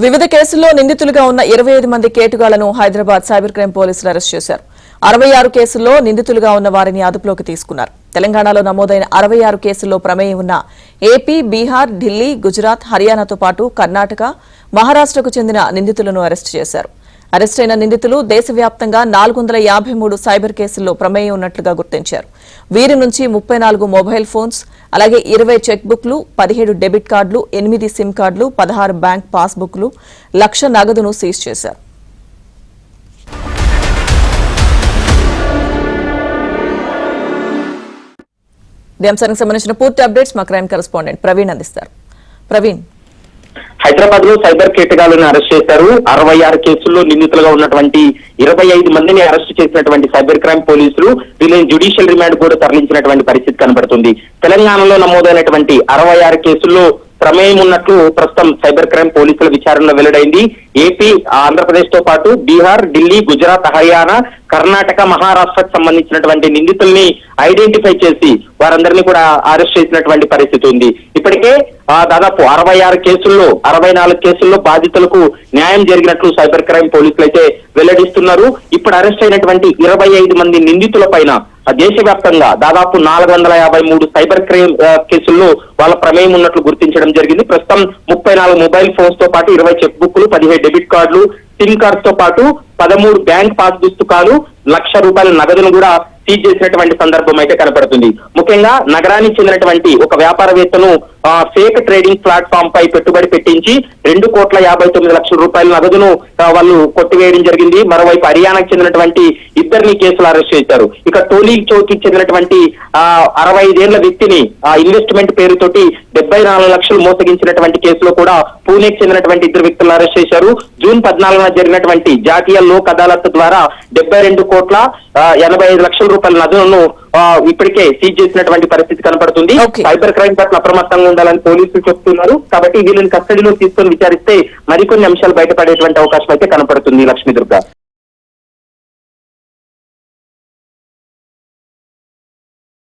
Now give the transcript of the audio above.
వివిధ కేసుల్లో నిందితులుగా ఉన్న 25 మంది కేటుగాళ్లను హైదరాబాద్ సైబర్ క్రైమ్ పోలీసులు అరెస్ట్ చేశారు. 66 కేసుల్లో నిందితులుగా ఉన్న వారిని అదుపులోకి తీసుకున్నారు. తెలంగాణలో నమోదైన 66 కేసుల్లో ప్రమేయం ఉన్న ఏపీ, బీహార్, ఢిల్లీ, గుజరాత్, హర్యానాతో పాటు కర్ణాటక, మహారాష్ట్రకు చెందిన నిందితులను అరెస్ట్ చేశారు. అరెస్టైన నిందితులు దేశవ్యాప్తంగా 453 సైబర్ కేసుల్లో ప్రమేయం ఉన్నట్లుగా గుర్తించారు. వీరి నుంచి 34 మొబైల్ ఫోన్స్, అలాగే 20 చెక్ బుక్లు, 17 డెబిట్ కార్డులు, 8 సిమ్ కార్డులు, 16 బ్యాంక్ పాస్ బుక్లు, 1 లక్ష నగదును సీజ్ చేశారు. ఈ అంశానికి సంబంధించిన పూర్తి అప్డేట్స్ మా క్రైమ్ కరెస్పాండెంట్ ప్రవీణ్ అందిస్తారు. ప్రవీణ్, హైదరాబాద్ లో సైబర్ కేటగాళ్లను అరెస్ట్ చేశారు. 66 కేసుల్లో నిందితులుగా ఉన్నటువంటి 25 మందిని అరెస్ట్ చేసినటువంటి సైబర్ క్రైమ్ పోలీసులు వీళ్ళని జ్యుడిషియల్ రిమాండ్ కూడా తరలించినటువంటి పరిస్థితి కనబడుతుంది. తెలంగాణలో నమోదైనటువంటి 66 కేసుల్లో ప్రమేయం ఉన్నట్లు ప్రస్తుతం సైబర్ క్రైమ్ పోలీసుల విచారణలో వెల్లడైంది. ఏపీ, ఆంధ్రప్రదేశ్ తో పాటు బీహార్, ఢిల్లీ, గుజరాత్, హర్యానా, కర్ణాటక, మహారాష్ట్రకు సంబంధించినటువంటి నిందితుల్ని ఐడెంటిఫై చేసి వారందరినీ కూడా అరెస్ట్ చేసినటువంటి పరిస్థితి ఉంది. ఇప్పటికే దాదాపు 66 కేసుల్లో 64 కేసుల్లో బాధితులకు న్యాయం జరిగినట్లు సైబర్ క్రైమ్ పోలీసులు అయితే వెల్లడిస్తున్నారు. ఇప్పుడు అరెస్ట్ అయినటువంటి 25 మంది నిందితుల పైన దేశవ్యాప్తంగా దాదాపు 453 సైబర్ క్రైమ్ కేసుల్లో వాళ్ళ ప్రమేయం ఉన్నట్లు గుర్తించడం జరిగింది. ప్రస్తుతం 34 మొబైల్ ఫోన్స్ తో పాటు 20 చెక్ బుక్లు, 17 డెబిట్ కార్డులు, సిమ్ కార్డ్స్ తో పాటు 13 బ్యాంక్ పాస్ పుస్తకాలు, 1 లక్ష రూపాయల నగదును కూడా సీజ్ చేసినటువంటి సందర్భం అయితే కనపడుతుంది. ముఖ్యంగా నగరానికి చెందినటువంటి ఒక వ్యాపారవేత్తను ఫేక్ ట్రేడింగ్ ప్లాట్ఫామ్ పై పెట్టుబడి పెట్టించి 2,59,00,000 రూపాయల నగదును వాళ్ళు కొట్టివేయడం జరిగింది. మరోవైపు హర్యానాకు చెందినటువంటి 2 కేసులు అరెస్ట్ చేశారు. ఇక టోలీ చౌకి చెందినటువంటి 65 ఏళ్ల వ్యక్తిని ఇన్వెస్ట్మెంట్ పేరుతోటి 74 లక్షలు మోసగించినటువంటి కేసులో కూడా పూణేకి చెందినటువంటి 2 వ్యక్తులను అరెస్ట్ చేశారు. జూన్ 14న జరిగినటువంటి జాతీయ లోక్ అదాలత్ ద్వారా 72,85 లక్షల రూపాయల నగదును ఇప్పటికే సీజ్ చేసినటువంటి పరిస్థితి కనపడుతుంది. సైబర్ క్రైమ్ పట్ల అప్రమత్తంగా ఉండాలని పోలీసులు చెప్తున్నారు. కాబట్టి వీళ్ళని కస్టడీలో తీసుకొని విచారిస్తే మరికొన్ని అంశాలు బయటపడేటువంటి అవకాశం అయితే కనపడుతుంది. లక్ష్మీ దుర్గా.